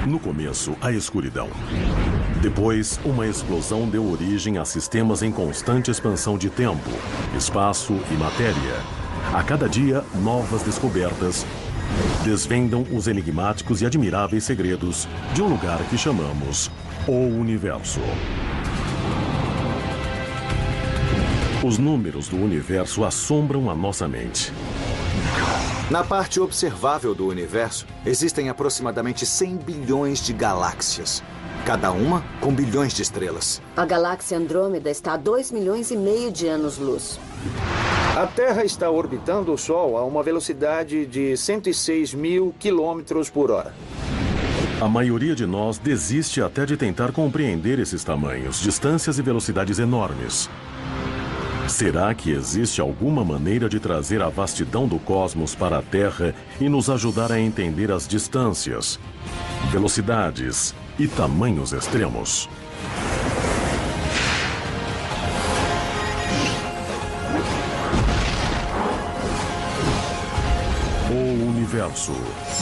No começo, a escuridão. Depois, uma explosão deu origem a sistemas em constante expansão de tempo, espaço e matéria. A cada dia, novas descobertas desvendam os enigmáticos e admiráveis segredos de um lugar que chamamos o Universo. Os números do universo assombram a nossa mente. Na parte observável do universo, existem aproximadamente 100 bilhões de galáxias. Cada uma com bilhões de estrelas. A galáxia Andrômeda está a 2,5 milhões de anos-luz. A Terra está orbitando o Sol a uma velocidade de 106 mil quilômetros por hora. A maioria de nós desiste até de tentar compreender esses tamanhos, distâncias e velocidades enormes. Será que existe alguma maneira de trazer a vastidão do cosmos para a Terra e nos ajudar a entender as distâncias, velocidades e tamanhos extremos? O Universo.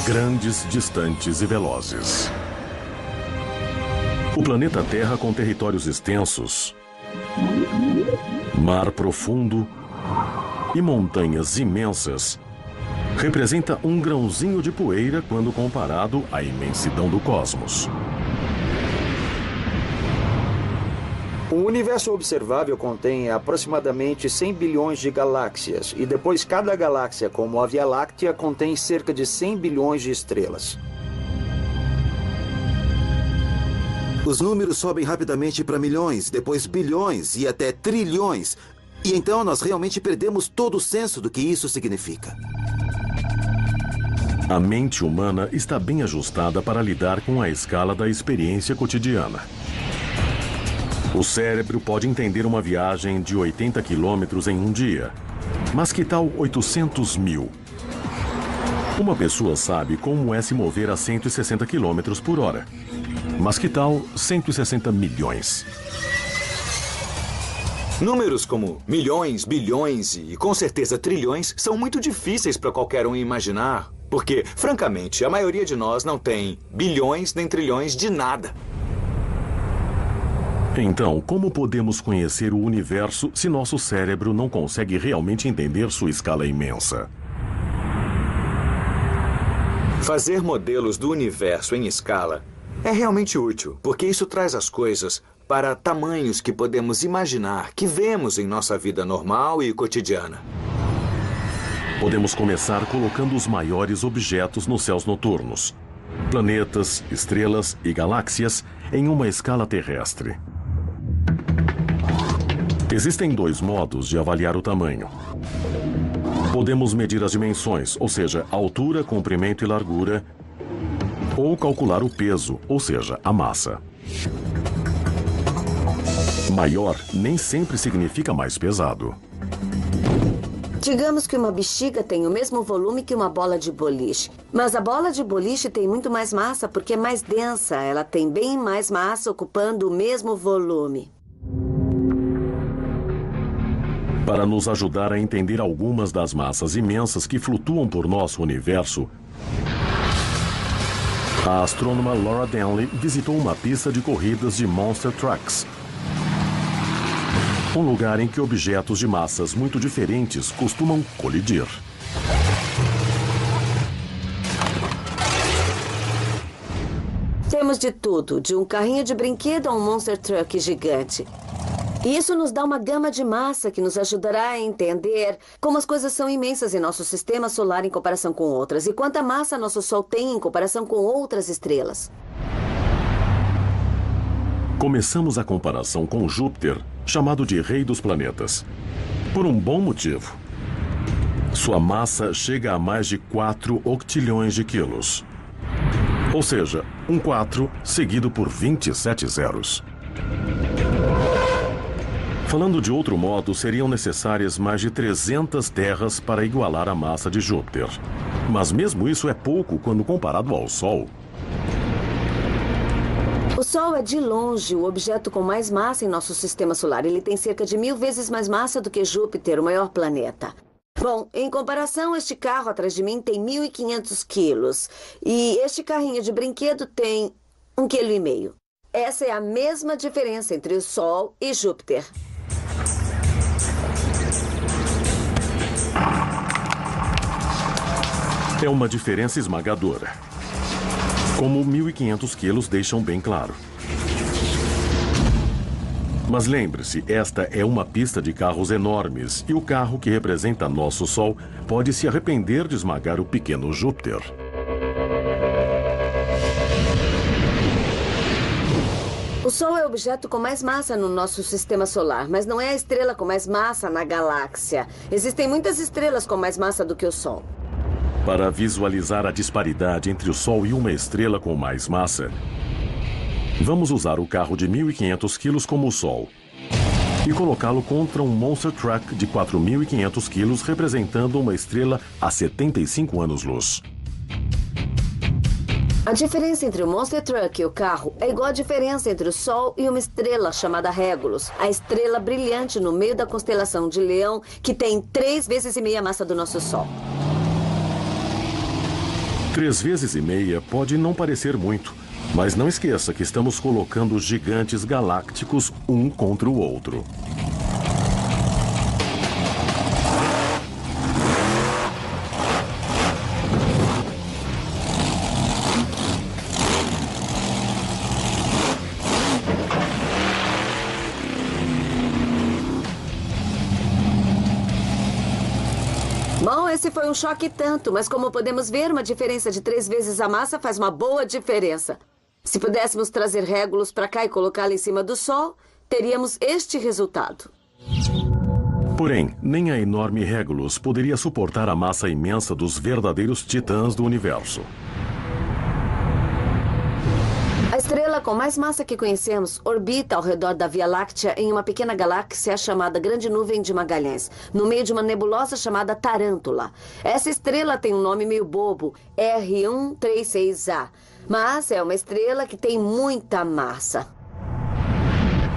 Grandes, distantes e velozes. O planeta Terra, com territórios extensos, mar profundo e montanhas imensas, representa um grãozinho de poeira quando comparado à imensidão do cosmos. O universo observável contém aproximadamente 100 bilhões de galáxias, e depois cada galáxia, como a Via Láctea, contém cerca de 100 bilhões de estrelas. Os números sobem rapidamente para milhões, depois bilhões e até trilhões. E então nós realmente perdemos todo o senso do que isso significa. A mente humana está bem ajustada para lidar com a escala da experiência cotidiana. O cérebro pode entender uma viagem de 80 quilômetros em um dia. Mas que tal 800 mil? Uma pessoa sabe como é se mover a 160 quilômetros por hora. Mas que tal 160 milhões? Números como milhões, bilhões e, com certeza, trilhões são muito difíceis para qualquer um imaginar. Porque, francamente, a maioria de nós não tem bilhões nem trilhões de nada. Então, como podemos conhecer o universo se nosso cérebro não consegue realmente entender sua escala imensa? Fazer modelos do universo em escala é realmente útil, porque isso traz as coisas para tamanhos que podemos imaginar, que vemos em nossa vida normal e cotidiana. Podemos começar colocando os maiores objetos nos céus noturnos, planetas, estrelas e galáxias em uma escala terrestre. Existem dois modos de avaliar o tamanho. Podemos medir as dimensões, ou seja, altura, comprimento e largura, ou calcular o peso, ou seja, a massa. Maior nem sempre significa mais pesado. Digamos que uma bexiga tem o mesmo volume que uma bola de boliche. Mas a bola de boliche tem muito mais massa porque é mais densa. Ela tem bem mais massa ocupando o mesmo volume. Para nos ajudar a entender algumas das massas imensas que flutuam por nosso universo, a astrônoma Laura Denley visitou uma pista de corridas de Monster Trucks, um lugar em que objetos de massas muito diferentes costumam colidir. Temos de tudo, de um carrinho de brinquedo a um Monster Truck gigante. E isso nos dá uma gama de massa que nos ajudará a entender como as coisas são imensas em nosso sistema solar em comparação com outras e quanta massa nosso Sol tem em comparação com outras estrelas. Começamos a comparação com Júpiter, chamado de Rei dos Planetas, por um bom motivo. Sua massa chega a mais de 4 octilhões de quilos. Ou seja, um 4 seguido por 27 zeros. Falando de outro modo, seriam necessárias mais de 300 terras para igualar a massa de Júpiter. Mas mesmo isso é pouco quando comparado ao Sol. O Sol é, de longe, o objeto com mais massa em nosso sistema solar. Ele tem cerca de 1000 vezes mais massa do que Júpiter, o maior planeta. Bom, em comparação, este carro atrás de mim tem 1.500 quilos. E este carrinho de brinquedo tem 1,5 kg. Essa é a mesma diferença entre o Sol e Júpiter. É uma diferença esmagadora. Como 1.500 quilos deixam bem claro. Mas lembre-se, esta é uma pista de carros enormes e o carro que representa nosso Sol pode se arrepender de esmagar o pequeno Júpiter. O Sol é o objeto com mais massa no nosso sistema solar, mas não é a estrela com mais massa na galáxia. Existem muitas estrelas com mais massa do que o Sol. Para visualizar a disparidade entre o Sol e uma estrela com mais massa, vamos usar o carro de 1.500 quilos como o Sol e colocá-lo contra um Monster Truck de 4.500 quilos, representando uma estrela a 75 anos-luz. A diferença entre o Monster Truck e o carro é igual à diferença entre o Sol e uma estrela chamada Regulus, a estrela brilhante no meio da constelação de Leão, que tem 3,5 vezes a massa do nosso Sol. 3,5 vezes pode não parecer muito, mas não esqueça que estamos colocando gigantes galácticos um contra o outro. Bom, esse foi um choque tanto, mas como podemos ver, uma diferença de 3 vezes a massa faz uma boa diferença. Se pudéssemos trazer Regulus para cá e colocá-la em cima do Sol, teríamos este resultado. Porém, nem a enorme Regulus poderia suportar a massa imensa dos verdadeiros titãs do universo. A estrela com mais massa que conhecemos orbita ao redor da Via Láctea em uma pequena galáxia chamada Grande Nuvem de Magalhães, no meio de uma nebulosa chamada Tarântula. Essa estrela tem um nome meio bobo, R136A, mas é uma estrela que tem muita massa.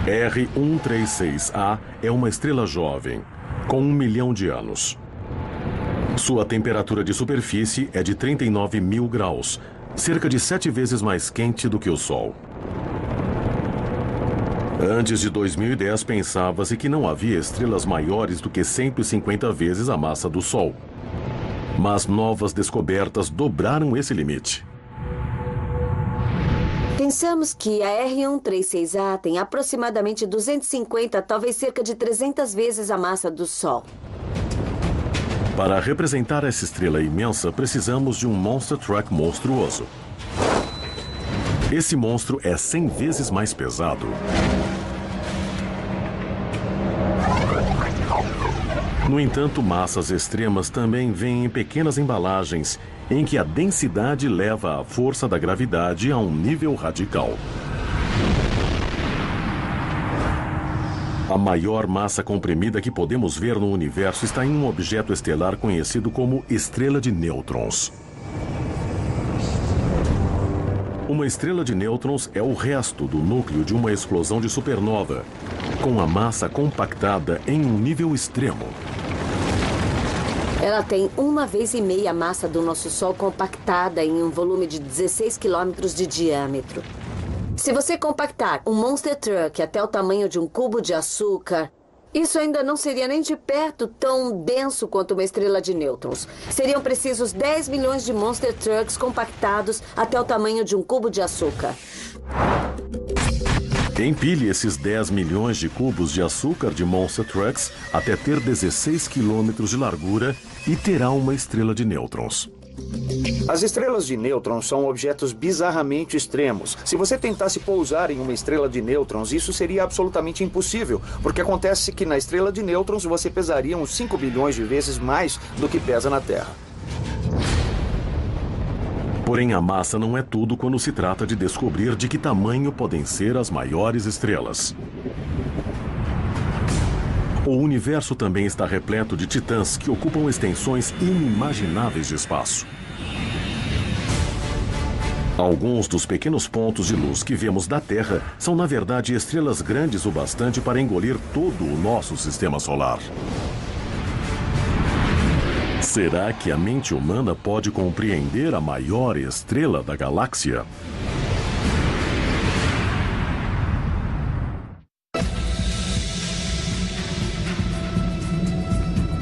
R136A é uma estrela jovem, com 1 milhão de anos. Sua temperatura de superfície é de 39.000 graus, cerca de 7 vezes mais quente do que o Sol. Antes de 2010, pensava-se que não havia estrelas maiores do que 150 vezes a massa do Sol. Mas novas descobertas dobraram esse limite. Pensamos que a R136A tem aproximadamente 250, talvez cerca de 300 vezes a massa do Sol. Para representar essa estrela imensa, precisamos de um Monster Truck monstruoso. Esse monstro é 100 vezes mais pesado. No entanto, massas extremas também vêm em pequenas embalagens, em que a densidade leva a força da gravidade a um nível radical. A maior massa comprimida que podemos ver no universo está em um objeto estelar conhecido como estrela de nêutrons. Uma estrela de nêutrons é o resto do núcleo de uma explosão de supernova, com a massa compactada em um nível extremo. Ela tem 1,5 vezes a massa do nosso Sol compactada em um volume de 16 quilômetros de diâmetro. Se você compactar um Monster Truck até o tamanho de um cubo de açúcar, isso ainda não seria nem de perto tão denso quanto uma estrela de nêutrons. Seriam precisos 10 milhões de Monster Trucks compactados até o tamanho de um cubo de açúcar. Empilhe esses 10 milhões de cubos de açúcar de Monster Trucks até ter 16 quilômetros de largura e terá uma estrela de nêutrons. As estrelas de nêutrons são objetos bizarramente extremos. Se você tentasse pousar em uma estrela de nêutrons, isso seria absolutamente impossível, porque acontece que na estrela de nêutrons você pesaria uns 5 bilhões de vezes mais do que pesa na Terra. Porém, a massa não é tudo quando se trata de descobrir de que tamanho podem ser as maiores estrelas. O universo também está repleto de titãs que ocupam extensões inimagináveis de espaço. Alguns dos pequenos pontos de luz que vemos da Terra são, na verdade, estrelas grandes o bastante para engolir todo o nosso sistema solar. Será que a mente humana pode compreender a maior estrela da galáxia?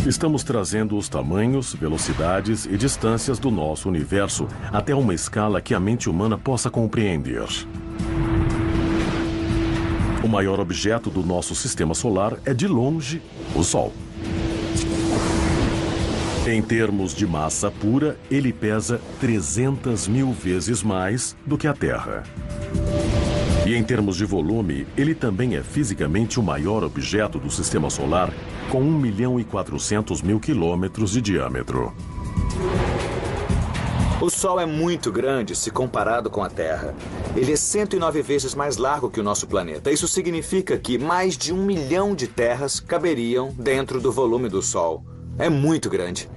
Estamos trazendo os tamanhos, velocidades e distâncias do nosso universo até uma escala que a mente humana possa compreender. O maior objeto do nosso sistema solar é, de longe, o Sol. Em termos de massa pura, ele pesa 300.000 vezes mais do que a Terra. E em termos de volume, ele também é fisicamente o maior objeto do sistema solar, com 1.400.000 quilômetros de diâmetro. O Sol é muito grande se comparado com a Terra. Ele é 109 vezes mais largo que o nosso planeta. Isso significa que mais de 1 milhão de terras caberiam dentro do volume do Sol. É muito grande.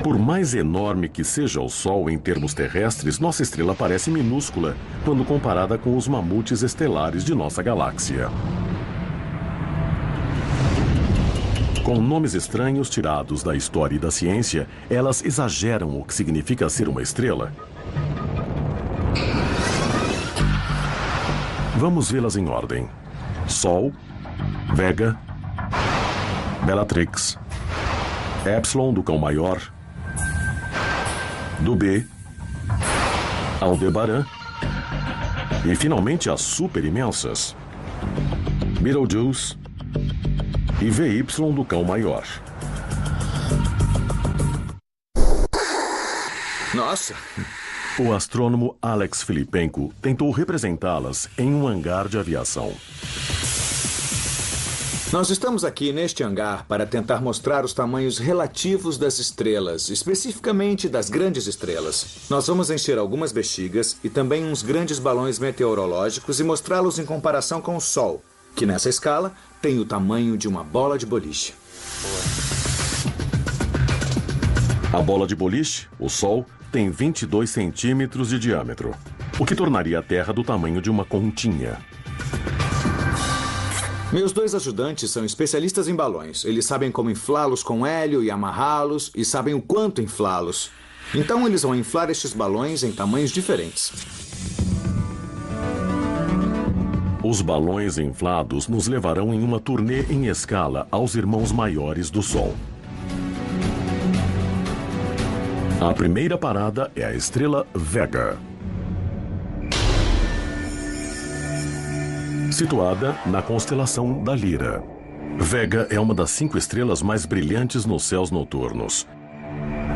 Por mais enorme que seja o Sol em termos terrestres, nossa estrela parece minúscula quando comparada com os mamutes estelares de nossa galáxia. Com nomes estranhos tirados da história e da ciência, elas exageram o que significa ser uma estrela. Vamos vê-las em ordem: Sol, Vega, Bellatrix, Epsilon do Cão Maior, do B, Aldebaran e, finalmente, as super imensas, Betelgeuse e VY do Cão Maior. Nossa! O astrônomo Alex Filipenko tentou representá-las em um hangar de aviação. Nós estamos aqui neste hangar para tentar mostrar os tamanhos relativos das estrelas, especificamente das grandes estrelas. Nós vamos encher algumas bexigas e também uns grandes balões meteorológicos e mostrá-los em comparação com o Sol, que nessa escala tem o tamanho de uma bola de boliche. A bola de boliche, o Sol, tem 22 centímetros de diâmetro, o que tornaria a Terra do tamanho de uma continha. Meus dois ajudantes são especialistas em balões. Eles sabem como inflá-los com hélio e amarrá-los e sabem o quanto inflá-los. Então eles vão inflar estes balões em tamanhos diferentes. Os balões inflados nos levarão em uma turnê em escala aos irmãos maiores do Sol. A primeira parada é a estrela Vega. Situada na constelação da Lira. Vega é uma das 5 estrelas mais brilhantes nos céus noturnos.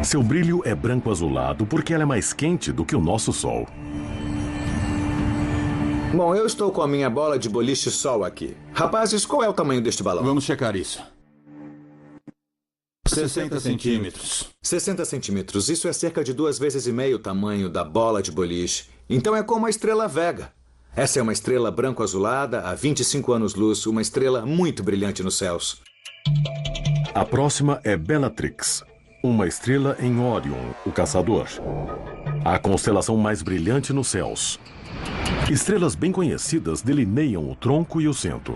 Seu brilho é branco-azulado porque ela é mais quente do que o nosso Sol. Bom, eu estou com a minha bola de boliche Sol aqui. Rapazes, qual é o tamanho deste balão? Vamos checar isso. 60 centímetros. 60 centímetros. Isso é cerca de 2,5 vezes o tamanho da bola de boliche. Então é como a estrela Vega. Essa é uma estrela branco-azulada há 25 anos-luz, uma estrela muito brilhante nos céus. A próxima é Bellatrix, uma estrela em Órion, o Caçador. A constelação mais brilhante nos céus. Estrelas bem conhecidas delineiam o tronco e o centro.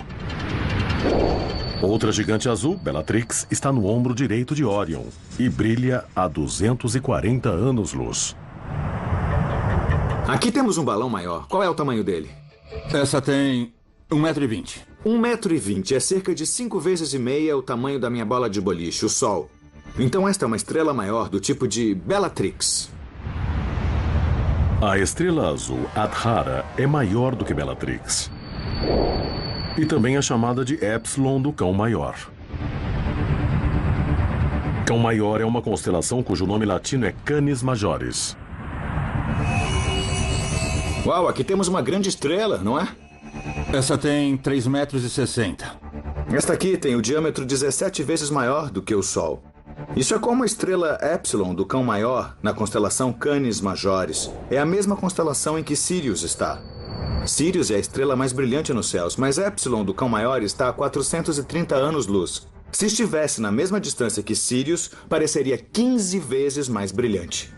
Outra gigante azul, Bellatrix, está no ombro direito de Órion e brilha há 240 anos-luz. Aqui temos um balão maior. Qual é o tamanho dele? Essa tem 1,20 m. 1,20 m é cerca de 5,5 vezes o tamanho da minha bola de boliche, o Sol. Então esta é uma estrela maior do tipo de Bellatrix. A estrela azul Adhara é maior do que Bellatrix. E também é chamada de Epsilon do Cão Maior. Cão Maior é uma constelação cujo nome latino é Canis Majoris. Uau, aqui temos uma grande estrela, não é? Essa tem 3,60 metros. Esta aqui tem o diâmetro 17 vezes maior do que o Sol. Isso é como a estrela Epsilon do Cão Maior na constelação Canis Majoris. É a mesma constelação em que Sirius está. Sirius é a estrela mais brilhante nos céus, mas Epsilon do Cão Maior está a 430 anos-luz. Se estivesse na mesma distância que Sirius, pareceria 15 vezes mais brilhante.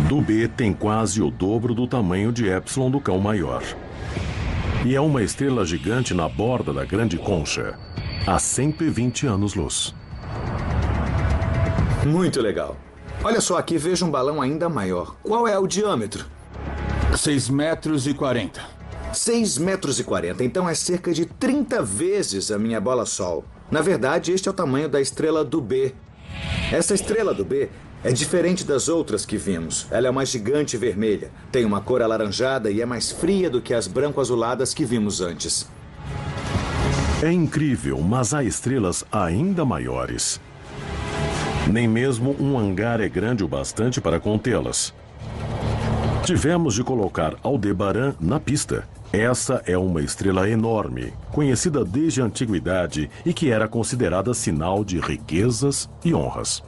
Do B tem quase o dobro do tamanho de Epsilon do Cão Maior. E é uma estrela gigante na borda da Grande Concha, há 120 anos-luz. Muito legal. Olha só, aqui vejo um balão ainda maior. Qual é o diâmetro? 6 metros e 40. 6 metros e 40. Então é cerca de 30 vezes a minha bola-sol. Na verdade, este é o tamanho da estrela do B. Essa estrela do B é diferente das outras que vimos. Ela é uma gigante vermelha, tem uma cor alaranjada e é mais fria do que as branco-azuladas que vimos antes. É incrível, mas há estrelas ainda maiores. Nem mesmo um hangar é grande o bastante para contê-las. Tivemos de colocar Aldebaran na pista. Essa é uma estrela enorme, conhecida desde a antiguidade e que era considerada sinal de riquezas e honras.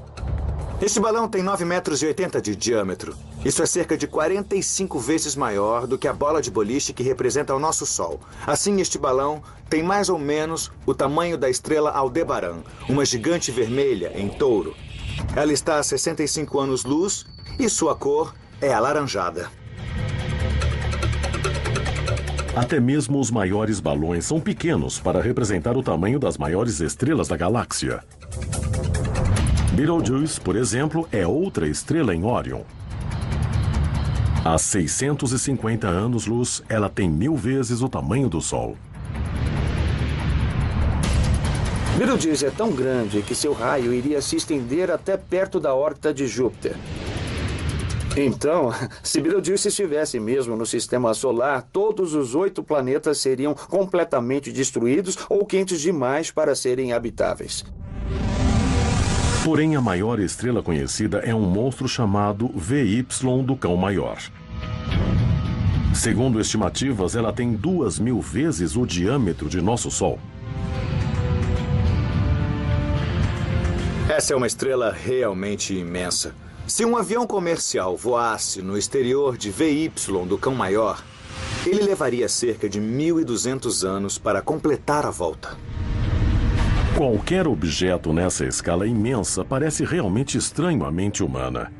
Este balão tem 9 metros e 80 de diâmetro. Isso é cerca de 45 vezes maior do que a bola de boliche que representa o nosso Sol. Assim, este balão tem mais ou menos o tamanho da estrela Aldebaran, uma gigante vermelha em touro. Ela está a 65 anos-luz e sua cor é alaranjada. Até mesmo os maiores balões são pequenos para representar o tamanho das maiores estrelas da galáxia. Betelgeuse, por exemplo, é outra estrela em Órion. Há 650 anos-luz, ela tem 1000 vezes o tamanho do Sol. Betelgeuse é tão grande que seu raio iria se estender até perto da órbita de Júpiter. Então, se Betelgeuse estivesse mesmo no sistema solar, todos os 8 planetas seriam completamente destruídos ou quentes demais para serem habitáveis. Porém, a maior estrela conhecida é um monstro chamado VY do Cão Maior. Segundo estimativas, ela tem 2000 vezes o diâmetro de nosso Sol. Essa é uma estrela realmente imensa. Se um avião comercial voasse no exterior de VY do Cão Maior, ele levaria cerca de 1.200 anos para completar a volta. Qualquer objeto nessa escala imensa parece realmente estranho à mente humana.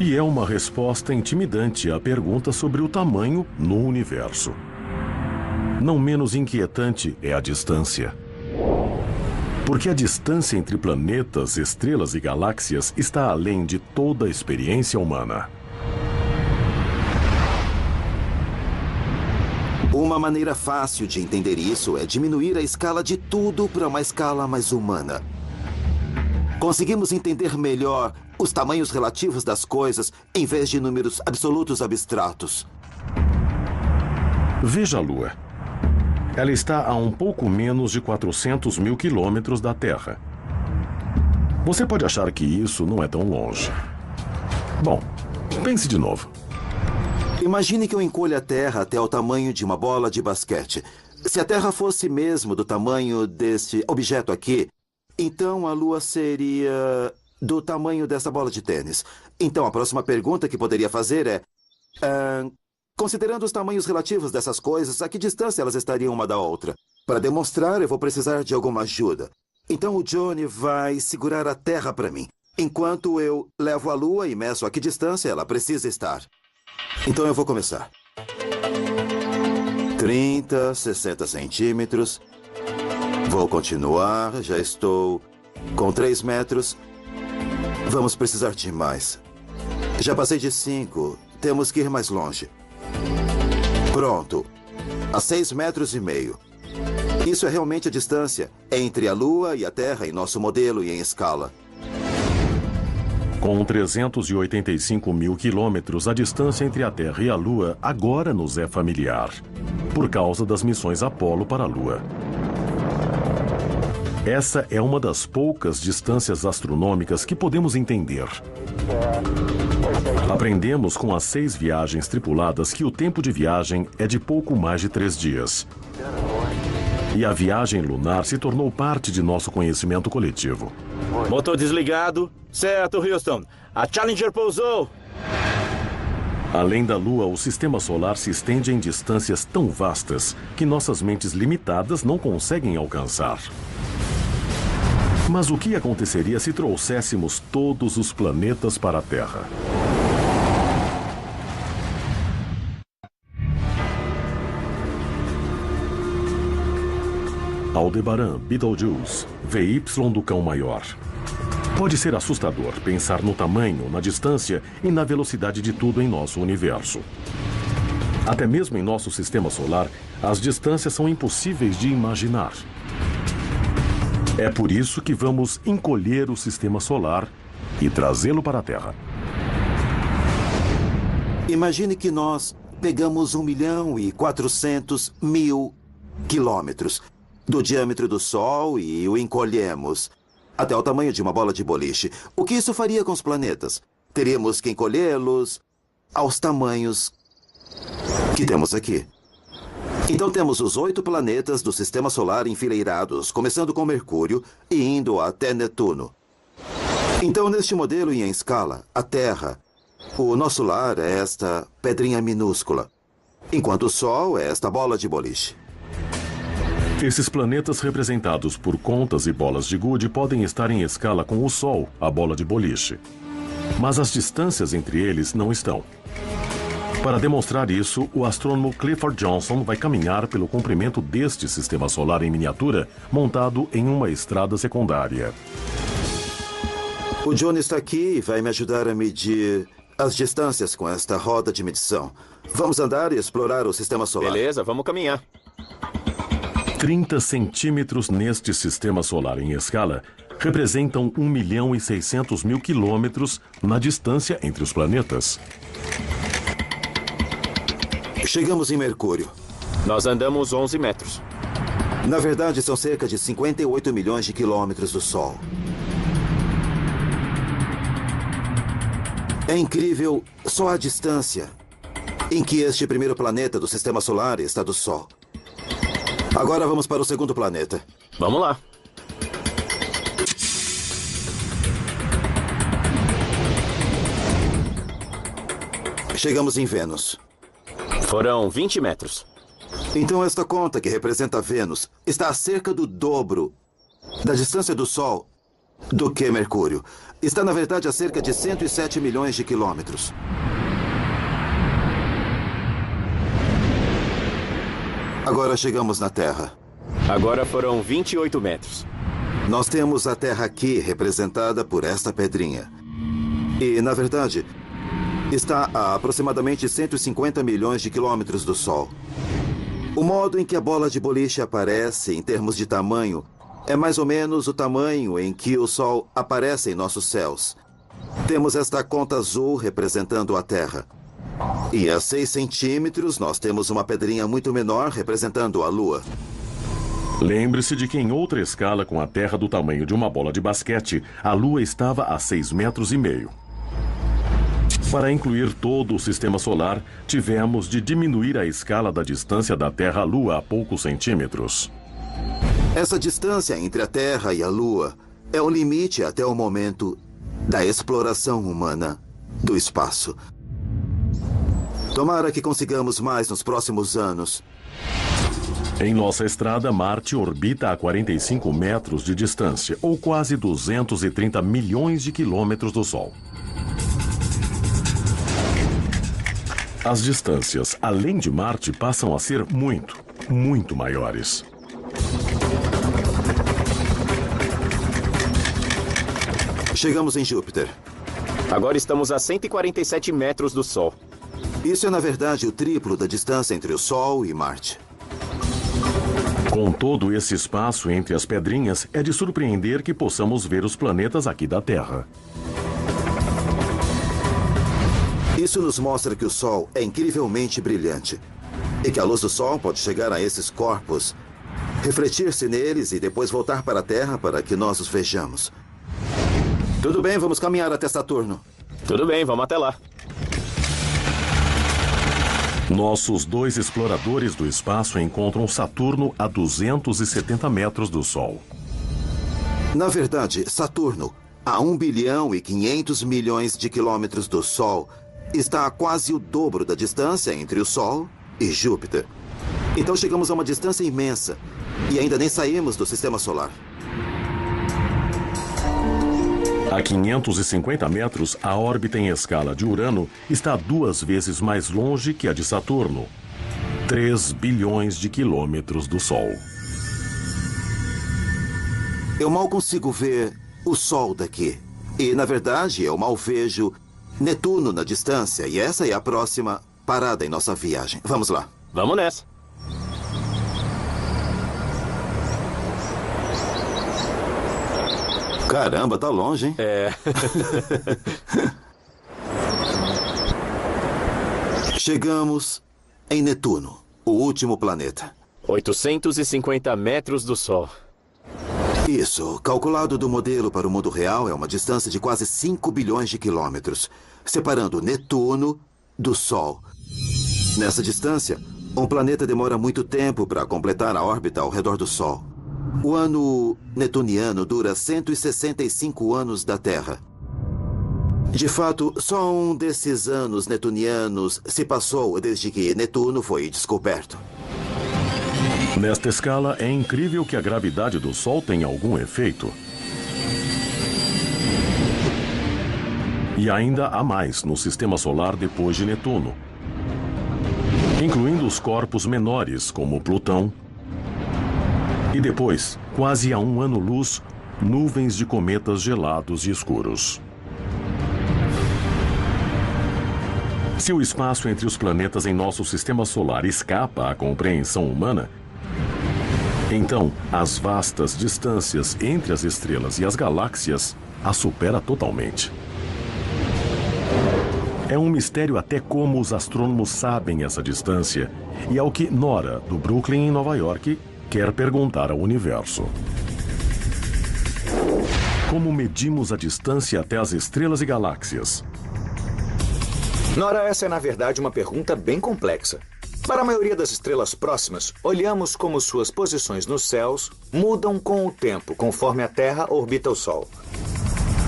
E é uma resposta intimidante à pergunta sobre o tamanho no universo. Não menos inquietante é a distância. Porque a distância entre planetas, estrelas e galáxias está além de toda a experiência humana. Uma maneira fácil de entender isso é diminuir a escala de tudo para uma escala mais humana. Conseguimos entender melhor os tamanhos relativos das coisas em vez de números absolutos abstratos. Veja a Lua. Ela está a um pouco menos de 400 mil quilômetros da Terra. Você pode achar que isso não é tão longe. Bom, pense de novo. Imagine que eu encolha a Terra até o tamanho de uma bola de basquete. Se a Terra fosse mesmo do tamanho deste objeto aqui, então a Lua seria do tamanho dessa bola de tênis. Então a próxima pergunta que poderia fazer é... considerando os tamanhos relativos dessas coisas, a que distância elas estariam uma da outra? Para demonstrar, eu vou precisar de alguma ajuda. Então o Johnny vai segurar a Terra para mim, enquanto eu levo a Lua e meço a que distância ela precisa estar. Então eu vou começar. 30, 60 centímetros. Vou continuar, já estou com 3 metros. Vamos precisar de mais. Já passei de 5, temos que ir mais longe. Pronto. A 6,5 metros. Isso é realmente a distância entre a Lua e a Terra em nosso modelo e em escala. Com 385 mil quilômetros, a distância entre a Terra e a Lua agora nos é familiar, por causa das missões Apolo para a Lua. Essa é uma das poucas distâncias astronômicas que podemos entender. Aprendemos com as 6 viagens tripuladas que o tempo de viagem é de pouco mais de 3 dias. E a viagem lunar se tornou parte de nosso conhecimento coletivo. Motor desligado. Certo, Houston. A Challenger pousou. Além da Lua, o sistema solar se estende em distâncias tão vastas que nossas mentes limitadas não conseguem alcançar. Mas o que aconteceria se trouxéssemos todos os planetas para a Terra? Aldebaran, Betelgeuse, VY do Cão Maior. Pode ser assustador pensar no tamanho, na distância e na velocidade de tudo em nosso universo. Até mesmo em nosso sistema solar, as distâncias são impossíveis de imaginar. É por isso que vamos encolher o sistema solar e trazê-lo para a Terra. Imagine que nós pegamos 1.400.000 quilômetros do diâmetro do Sol e o encolhemos até o tamanho de uma bola de boliche. O que isso faria com os planetas? Teríamos que encolhê-los aos tamanhos que temos aqui. Então temos os 8 planetas do Sistema Solar enfileirados, começando com Mercúrio e indo até Netuno. Então, neste modelo e em escala, a Terra, o nosso lar é esta pedrinha minúscula, enquanto o Sol é esta bola de boliche. Esses planetas representados por contas e bolas de gude podem estar em escala com o Sol, a bola de boliche. Mas as distâncias entre eles não estão. Para demonstrar isso, o astrônomo Clifford Johnson vai caminhar pelo comprimento deste sistema solar em miniatura, montado em uma estrada secundária. O John está aqui e vai me ajudar a medir as distâncias com esta roda de medição. Vamos andar e explorar o sistema solar. Beleza, vamos caminhar. 30 centímetros neste sistema solar em escala representam 1.600.000 quilômetros na distância entre os planetas. Chegamos em Mercúrio. Nós andamos 11 metros. Na verdade, são cerca de 58 milhões de quilômetros do Sol. É incrível só a distância em que este primeiro planeta do Sistema Solar está do Sol. Agora vamos para o segundo planeta. Vamos lá. Chegamos em Vênus. Foram 20 metros. Então esta conta, que representa Vênus, está a cerca do dobro da distância do Sol do que Mercúrio. Está, na verdade, a cerca de 107 milhões de quilômetros. Agora chegamos na Terra. Agora foram 28 metros. Nós temos a Terra aqui, representada por esta pedrinha. E, na verdade, está a aproximadamente 150 milhões de quilômetros do Sol. O modo em que a bola de boliche aparece, em termos de tamanho, é mais ou menos o tamanho em que o Sol aparece em nossos céus. Temos esta conta azul representando a Terra. E a 6 centímetros, nós temos uma pedrinha muito menor representando a Lua. Lembre-se de que em outra escala com a Terra do tamanho de uma bola de basquete, a Lua estava a 6,5 metros. Para incluir todo o sistema solar, tivemos de diminuir a escala da distância da Terra à Lua a poucos centímetros. Essa distância entre a Terra e a Lua é o limite até o momento da exploração humana do espaço. Tomara que consigamos mais nos próximos anos. Em nossa estrada, Marte orbita a 45 metros de distância, ou quase 230 milhões de quilômetros do Sol. As distâncias, além de Marte, passam a ser muito, muito maiores. Chegamos em Júpiter. Agora estamos a 147 metros do Sol. Isso é, na verdade, o triplo da distância entre o Sol e Marte. Com todo esse espaço entre as pedrinhas, é de surpreender que possamos ver os planetas aqui da Terra. Isso nos mostra que o Sol é incrivelmente brilhante e que a luz do Sol pode chegar a esses corpos, refletir-se neles e depois voltar para a Terra para que nós os vejamos. Tudo bem, vamos caminhar até Saturno. Tudo bem, vamos até lá. Nossos 2 exploradores do espaço encontram Saturno a 270 metros do Sol. Na verdade, Saturno, a 1 bilhão e 500 milhões de quilômetros do Sol, está a quase o dobro da distância entre o Sol e Júpiter. Então chegamos a uma distância imensa e ainda nem saímos do Sistema Solar. A 550 metros, a órbita em escala de Urano está 2 vezes mais longe que a de Saturno. 3 bilhões de quilômetros do Sol. Eu mal consigo ver o Sol daqui. E, na verdade, eu mal vejo Netuno na distância. E essa é a próxima parada em nossa viagem. Vamos lá. Vamos nessa. Caramba, tá longe, hein? É. Chegamos em Netuno, o último planeta. 850 metros do Sol. Isso, calculado do modelo para o mundo real, é uma distância de quase 5 bilhões de quilômetros, separando Netuno do Sol. Nessa distância, um planeta demora muito tempo para completar a órbita ao redor do Sol. O ano netuniano dura 165 anos da Terra. De fato, só um desses anos netunianos se passou desde que Netuno foi descoberto. Nesta escala, é incrível que a gravidade do Sol tenha algum efeito. E ainda há mais no Sistema Solar depois de Netuno, incluindo os corpos menores, como Plutão. E depois, quase a um ano-luz, nuvens de cometas gelados e escuros. Se o espaço entre os planetas em nosso Sistema Solar escapa à compreensão humana, então as vastas distâncias entre as estrelas e as galáxias a supera totalmente. É um mistério até como os astrônomos sabem essa distância, e é o que Nora, do Brooklyn, em Nova York, quer perguntar ao universo. Como medimos a distância até as estrelas e galáxias? Nora, essa é na verdade uma pergunta bem complexa. Para a maioria das estrelas próximas, olhamos como suas posições nos céus mudam com o tempo, conforme a Terra orbita o Sol.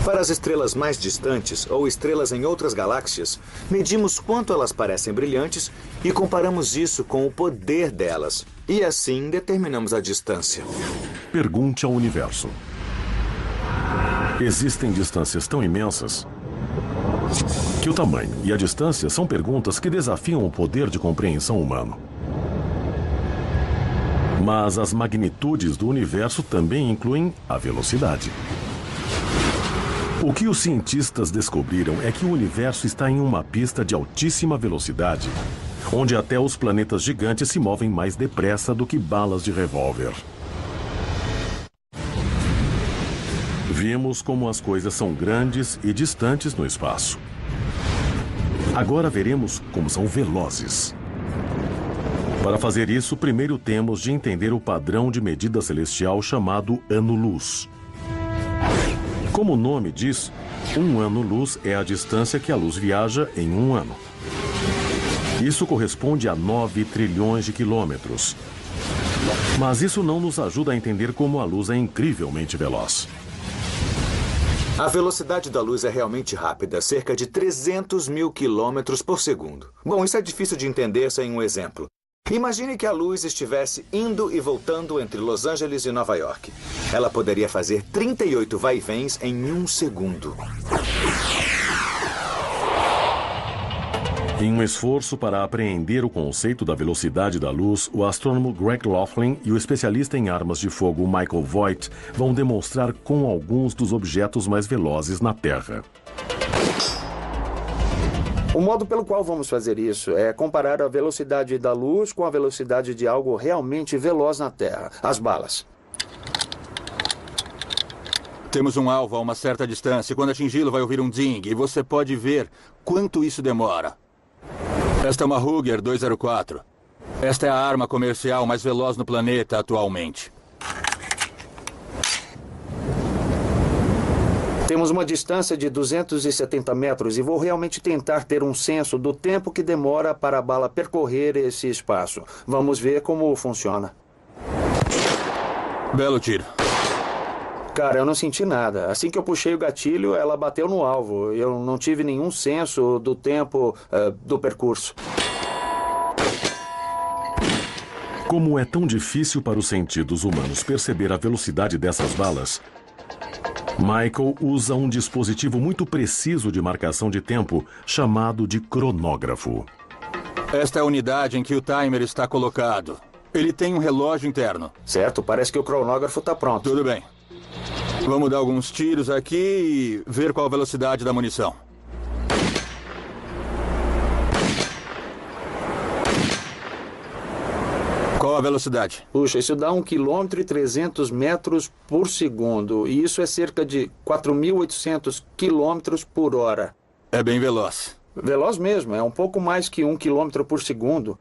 Para as estrelas mais distantes ou estrelas em outras galáxias, medimos quanto elas parecem brilhantes e comparamos isso com o poder delas. E assim determinamos a distância. Pergunte ao universo. Existem distâncias tão imensas que o tamanho e a distância são perguntas que desafiam o poder de compreensão humano. Mas as magnitudes do universo também incluem a velocidade. O que os cientistas descobriram é que o universo está em uma pista de altíssima velocidade, onde até os planetas gigantes se movem mais depressa do que balas de revólver. Vimos como as coisas são grandes e distantes no espaço. Agora veremos como são velozes. Para fazer isso, primeiro temos de entender o padrão de medida celestial chamado ano-luz. Como o nome diz, um ano-luz é a distância que a luz viaja em um ano. Isso corresponde a 9 trilhões de quilômetros. Mas isso não nos ajuda a entender como a luz é incrivelmente veloz. A velocidade da luz é realmente rápida, cerca de 300 mil quilômetros por segundo. Bom, isso é difícil de entender sem um exemplo. Imagine que a luz estivesse indo e voltando entre Los Angeles e Nova York. Ela poderia fazer 38 vai-vens em um segundo. Em um esforço para apreender o conceito da velocidade da luz, o astrônomo Greg Laughlin e o especialista em armas de fogo Michael Voigt vão demonstrar com alguns dos objetos mais velozes na Terra. O modo pelo qual vamos fazer isso é comparar a velocidade da luz com a velocidade de algo realmente veloz na Terra, as balas. Temos um alvo a uma certa distância. Quando atingi-lo, vai ouvir um ding e você pode ver quanto isso demora. Esta é uma Ruger 204. Esta é a arma comercial mais veloz no planeta atualmente. Temos uma distância de 270 metros e vou realmente tentar ter um senso do tempo que demora para a bala percorrer esse espaço. Vamos ver como funciona. Belo tiro. Cara, eu não senti nada. Assim que eu puxei o gatilho, ela bateu no alvo. Eu não tive nenhum senso do tempo do percurso. Como é tão difícil para os sentidos humanos perceber a velocidade dessas balas, Michael usa um dispositivo muito preciso de marcação de tempo chamado de cronógrafo. Esta é a unidade em que o timer está colocado. Ele tem um relógio interno. Certo, parece que o cronógrafo está pronto. Tudo bem. Vamos dar alguns tiros aqui e ver qual a velocidade da munição. Qual a velocidade? Puxa, isso dá 1,3 km por segundo. E isso é cerca de 4.800 km por hora. É bem veloz. Veloz mesmo, é um pouco mais que 1 km por segundo.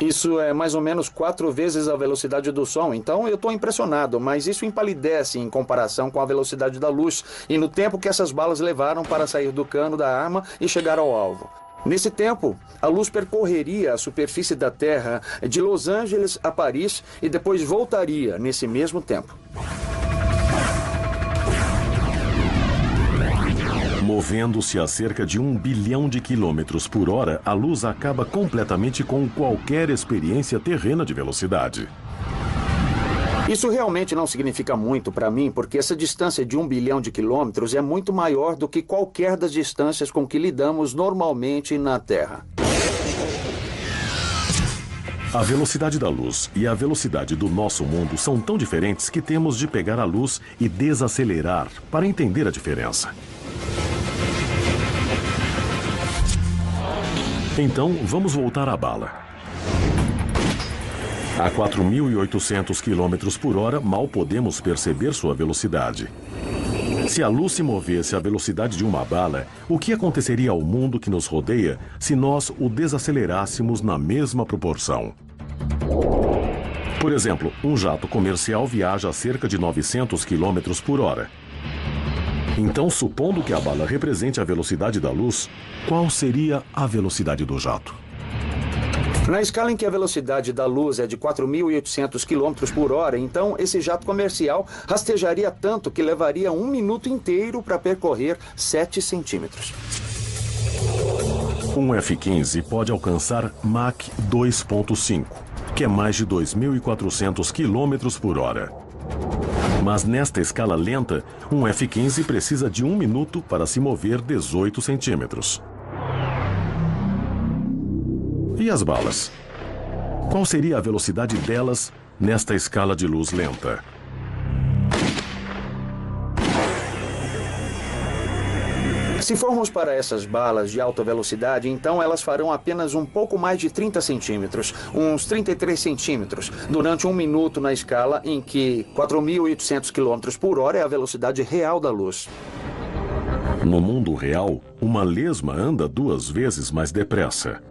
Isso é mais ou menos 4 vezes a velocidade do som. Então eu estou impressionado, mas isso empalidece em comparação com a velocidade da luz e no tempo que essas balas levaram para sair do cano da arma e chegar ao alvo. Nesse tempo, a luz percorreria a superfície da Terra de Los Angeles a Paris e depois voltaria nesse mesmo tempo. Movendo-se a cerca de 1 bilhão de quilômetros por hora, a luz acaba completamente com qualquer experiência terrena de velocidade. Isso realmente não significa muito para mim, porque essa distância de 1 bilhão de quilômetros é muito maior do que qualquer das distâncias com que lidamos normalmente na Terra. A velocidade da luz e a velocidade do nosso mundo são tão diferentes que temos de pegar a luz e desacelerar para entender a diferença. Então, vamos voltar à bala. A 4.800 km por hora, mal podemos perceber sua velocidade. Se a luz se movesse à velocidade de uma bala, o que aconteceria ao mundo que nos rodeia se nós o desacelerássemos na mesma proporção? Por exemplo, um jato comercial viaja a cerca de 900 km por hora. Então, supondo que a bala represente a velocidade da luz, qual seria a velocidade do jato? Na escala em que a velocidade da luz é de 4.800 km por hora, então esse jato comercial rastejaria tanto que levaria 1 minuto inteiro para percorrer 7 centímetros. Um F-15 pode alcançar Mach 2.5, que é mais de 2.400 km por hora. Mas nesta escala lenta, um F-15 precisa de 1 minuto para se mover 18 centímetros. E as balas? Qual seria a velocidade delas nesta escala de luz lenta? Se formos para essas balas de alta velocidade, então elas farão apenas um pouco mais de 30 centímetros, uns 33 centímetros, durante 1 minuto na escala em que 4.800 km por hora é a velocidade real da luz. No mundo real, uma lesma anda 2 vezes mais depressa.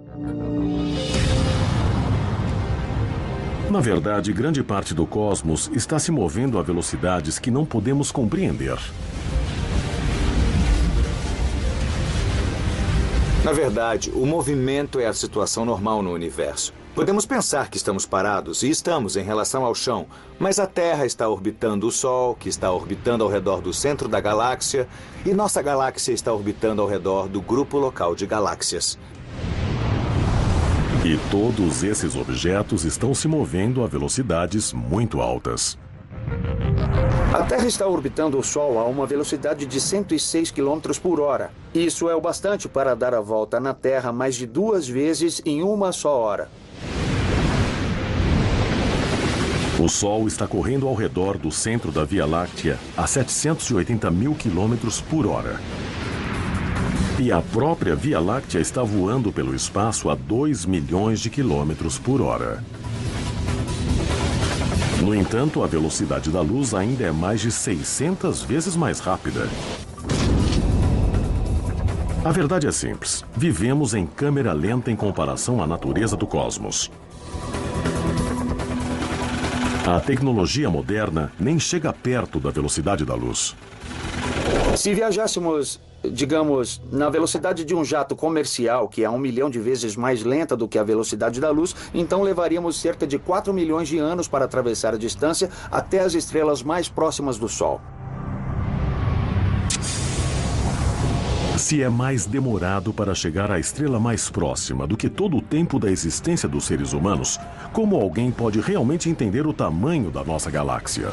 Na verdade, grande parte do cosmos está se movendo a velocidades que não podemos compreender. Na verdade, o movimento é a situação normal no universo. Podemos pensar que estamos parados, e estamos em relação ao chão, mas a Terra está orbitando o Sol, que está orbitando ao redor do centro da galáxia, e nossa galáxia está orbitando ao redor do grupo local de galáxias. E todos esses objetos estão se movendo a velocidades muito altas. A Terra está orbitando o Sol a uma velocidade de 106 km por hora. Isso é o bastante para dar a volta na Terra mais de 2 vezes em uma só hora. O Sol está correndo ao redor do centro da Via Láctea a 780 mil km por hora. E a própria Via Láctea está voando pelo espaço a 2 milhões de quilômetros por hora. No entanto, a velocidade da luz ainda é mais de 600 vezes mais rápida. A verdade é simples. Vivemos em câmera lenta em comparação à natureza do cosmos. A tecnologia moderna nem chega perto da velocidade da luz. Se viajássemos, digamos, na velocidade de um jato comercial, que é 1 milhão de vezes mais lenta do que a velocidade da luz, então levaríamos cerca de 4 milhões de anos para atravessar a distância até as estrelas mais próximas do Sol. Se é mais demorado para chegar à estrela mais próxima do que todo o tempo da existência dos seres humanos, como alguém pode realmente entender o tamanho da nossa galáxia?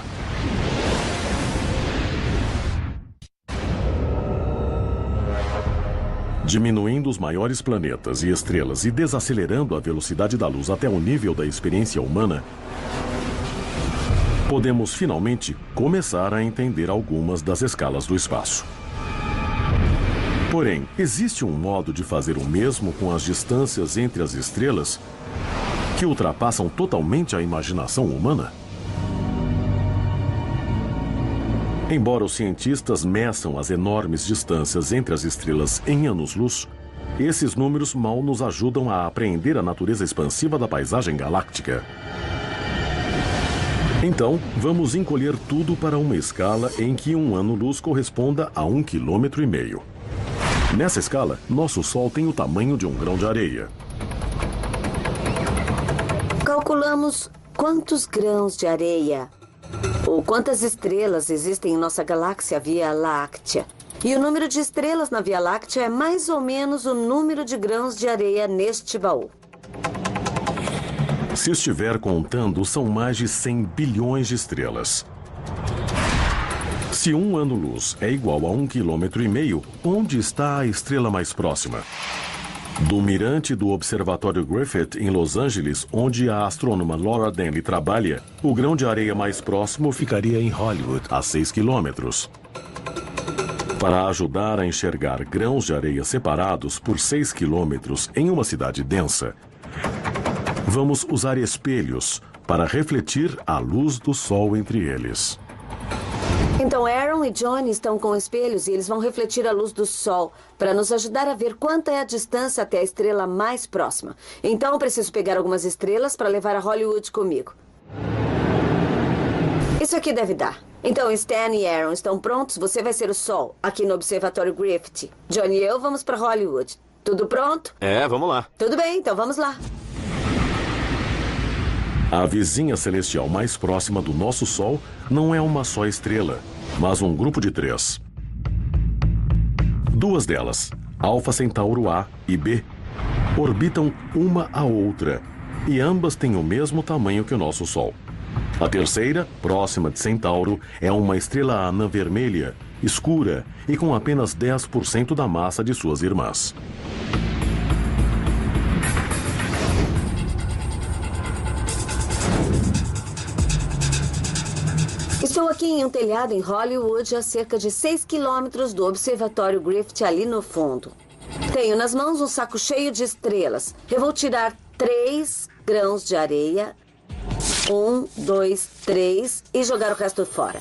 Diminuindo os maiores planetas e estrelas e desacelerando a velocidade da luz até o nível da experiência humana, podemos finalmente começar a entender algumas das escalas do espaço. Porém, existe um modo de fazer o mesmo com as distâncias entre as estrelas que ultrapassam totalmente a imaginação humana? Embora os cientistas meçam as enormes distâncias entre as estrelas em anos-luz, esses números mal nos ajudam a apreender a natureza expansiva da paisagem galáctica. Então, vamos encolher tudo para uma escala em que um ano-luz corresponda a 1,5 km. Nessa escala, nosso Sol tem o tamanho de um grão de areia. Calculamos quantos grãos de areia ou quantas estrelas existem em nossa galáxia Via Láctea. E o número de estrelas na Via Láctea é mais ou menos o número de grãos de areia neste baú. Se estiver contando, são mais de 100 bilhões de estrelas. Se um ano-luz é igual a 1,5 km, onde está a estrela mais próxima? Do mirante do Observatório Griffith, em Los Angeles, onde a astrônoma Laura Denley trabalha, o grão de areia mais próximo ficaria em Hollywood, a 6 quilômetros. Para ajudar a enxergar grãos de areia separados por 6 quilômetros em uma cidade densa, vamos usar espelhos para refletir a luz do Sol entre eles. Então Aaron e Johnny estão com espelhos e eles vão refletir a luz do Sol para nos ajudar a ver quanta é a distância até a estrela mais próxima. Então eu preciso pegar algumas estrelas para levar a Hollywood comigo. Isso aqui deve dar. Então Stan e Aaron estão prontos? Você vai ser o Sol aqui no Observatório Griffith. Johnny e eu vamos para Hollywood. Tudo pronto? Vamos lá. Tudo bem, então vamos lá. A vizinha celestial mais próxima do nosso Sol não é uma só estrela, mas um grupo de 3. Duas delas, Alfa Centauro A e B, orbitam uma a outra e ambas têm o mesmo tamanho que o nosso Sol. A terceira, próxima de Centauro, é uma estrela anã vermelha, escura e com apenas 10% da massa de suas irmãs. Estou aqui em um telhado em Hollywood, a cerca de 6 quilômetros do Observatório Griffith, ali no fundo. Tenho nas mãos um saco cheio de estrelas. Eu vou tirar 3 grãos de areia. 1, 2, 3 e jogar o resto fora.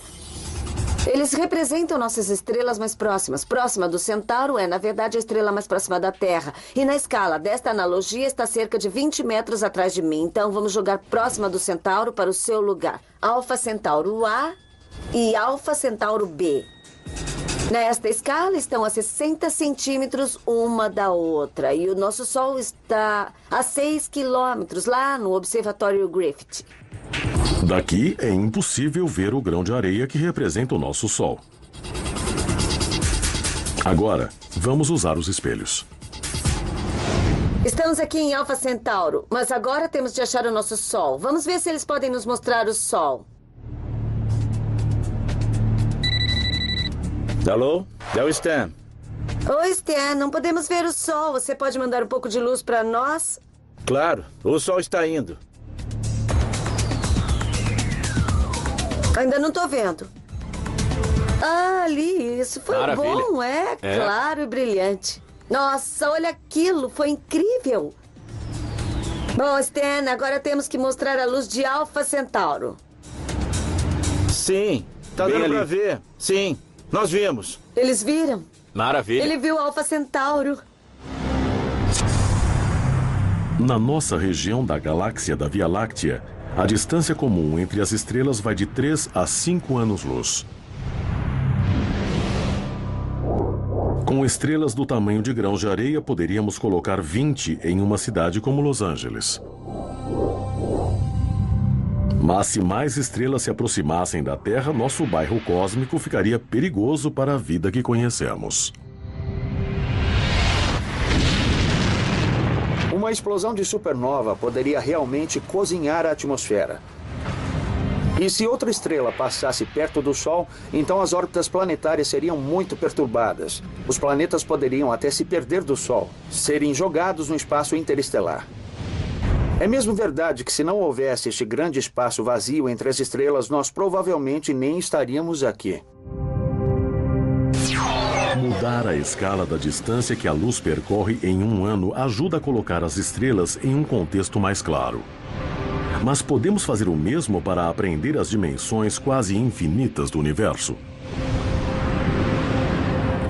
Eles representam nossas estrelas mais próximas. Próxima do Centauro é, na verdade, a estrela mais próxima da Terra. E na escala desta analogia está cerca de 20 metros atrás de mim. Então vamos jogar próxima do Centauro para o seu lugar. Alfa Centauro A e Alfa Centauro B. Nesta escala estão a 60 centímetros uma da outra. E o nosso Sol está a 6 quilômetros lá no Observatório Griffith. Daqui é impossível ver o grão de areia que representa o nosso Sol. Agora, vamos usar os espelhos. Estamos aqui em Alfa Centauro, mas agora temos de achar o nosso Sol. Vamos ver se eles podem nos mostrar o Sol. Alô? É o Stan. Oi, Stan, não podemos ver o Sol. Você pode mandar um pouco de luz para nós? Claro, o Sol está indo. Ainda não estou vendo. Ah, ali, isso foi Maravilha. Bom, é claro e brilhante. Nossa, olha aquilo, foi incrível. Bom, Stan, agora temos que mostrar a luz de Alfa Centauro. Sim, tá Bem dando ali. pra ver. Sim, nós vimos. Eles viram? Maravilha. Ele viu Alfa Centauro. Na nossa região da galáxia da Via Láctea, a distância comum entre as estrelas vai de 3 a 5 anos-luz. Com estrelas do tamanho de grãos de areia, poderíamos colocar 20 em uma cidade como Los Angeles. Mas se mais estrelas se aproximassem da Terra, nosso bairro cósmico ficaria perigoso para a vida que conhecemos. Uma explosão de supernova poderia realmente cozinhar a atmosfera. E se outra estrela passasse perto do Sol, então as órbitas planetárias seriam muito perturbadas. Os planetas poderiam até se perder do Sol, serem jogados no espaço interestelar. É mesmo verdade que se não houvesse este grande espaço vazio entre as estrelas, nós provavelmente nem estaríamos aqui. Mudar a escala da distância que a luz percorre em um ano ajuda a colocar as estrelas em um contexto mais claro. Mas podemos fazer o mesmo para aprender as dimensões quase infinitas do universo.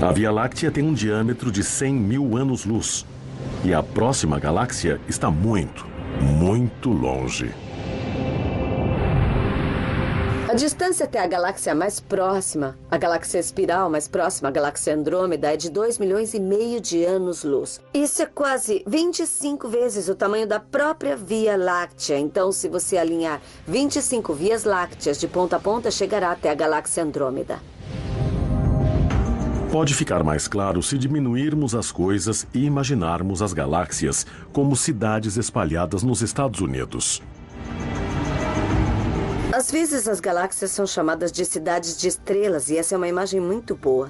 A Via Láctea tem um diâmetro de 100 mil anos-luz. E a próxima galáxia está muito, muito longe. A distância até a galáxia mais próxima, a galáxia espiral mais próxima, a galáxia Andrômeda, é de 2,5 milhões de anos-luz. Isso é quase 25 vezes o tamanho da própria Via Láctea. Então, se você alinhar 25 vias lácteas de ponta a ponta, chegará até a galáxia Andrômeda. Pode ficar mais claro se diminuirmos as coisas e imaginarmos as galáxias como cidades espalhadas nos Estados Unidos. Às vezes as galáxias são chamadas de cidades de estrelas e essa é uma imagem muito boa.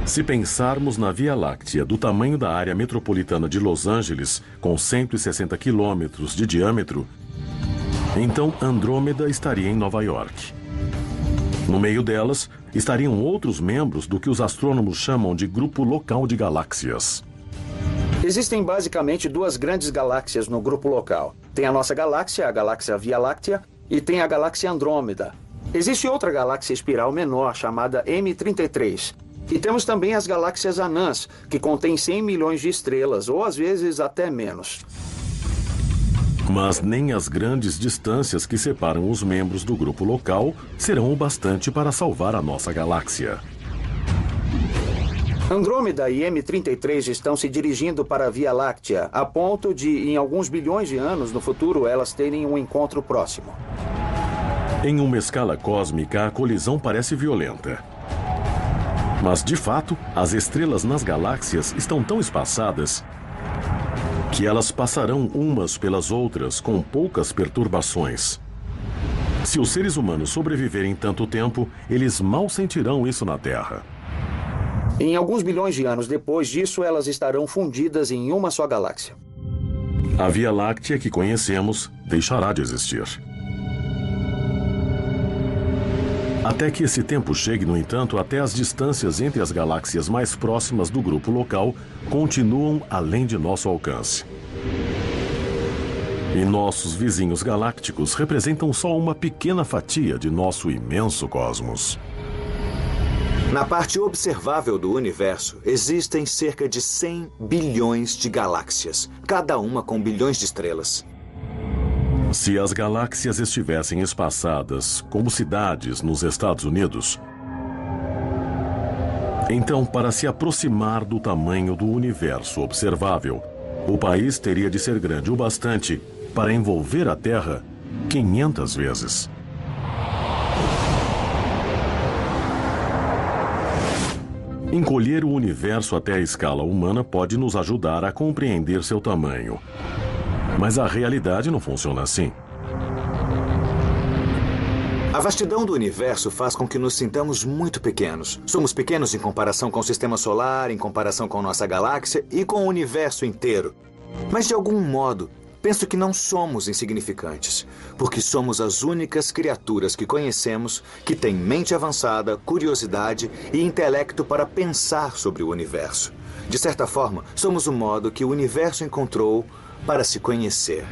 Se pensarmos na Via Láctea do tamanho da área metropolitana de Los Angeles, com 160 quilômetros de diâmetro, então Andrômeda estaria em Nova York. No meio delas, estariam outros membros do que os astrônomos chamam de grupo local de galáxias. Existem basicamente duas grandes galáxias no grupo local. Tem a nossa galáxia, a galáxia Via Láctea, e tem a galáxia Andrômeda. Existe outra galáxia espiral menor, chamada M33. E temos também as galáxias anãs, que contêm 100 milhões de estrelas, ou às vezes até menos. Mas nem as grandes distâncias que separam os membros do grupo local serão o bastante para salvar a nossa galáxia. Andrômeda e M33 estão se dirigindo para a Via Láctea, a ponto de, em alguns bilhões de anos no futuro, elas terem um encontro próximo. Em uma escala cósmica, a colisão parece violenta. Mas, de fato, as estrelas nas galáxias estão tão espaçadas que elas passarão umas pelas outras com poucas perturbações. Se os seres humanos sobreviverem tanto tempo, eles mal sentirão isso na Terra. Em alguns bilhões de anos depois disso, elas estarão fundidas em uma só galáxia. A Via Láctea que conhecemos deixará de existir. Até que esse tempo chegue, no entanto, até as distâncias entre as galáxias mais próximas do grupo local continuam além de nosso alcance. E nossos vizinhos galácticos representam só uma pequena fatia de nosso imenso cosmos. Na parte observável do universo, existem cerca de 100 bilhões de galáxias, cada uma com bilhões de estrelas. Se as galáxias estivessem espaçadas como cidades nos Estados Unidos, então, para se aproximar do tamanho do universo observável, o país teria de ser grande o bastante para envolver a Terra 500 vezes. Encolher o universo até a escala humana pode nos ajudar a compreender seu tamanho. Mas a realidade não funciona assim. A vastidão do universo faz com que nos sintamos muito pequenos. Somos pequenos em comparação com o sistema solar, em comparação com nossa galáxia e com o universo inteiro. Mas, de algum modo, penso que não somos insignificantes, porque somos as únicas criaturas que conhecemos que têm mente avançada, curiosidade e intelecto para pensar sobre o universo. De certa forma, somos o modo que o universo encontrou para se conhecer.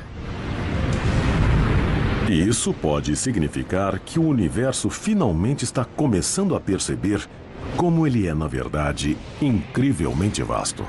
E isso pode significar que o universo finalmente está começando a perceber como ele é, na verdade, incrivelmente vasto.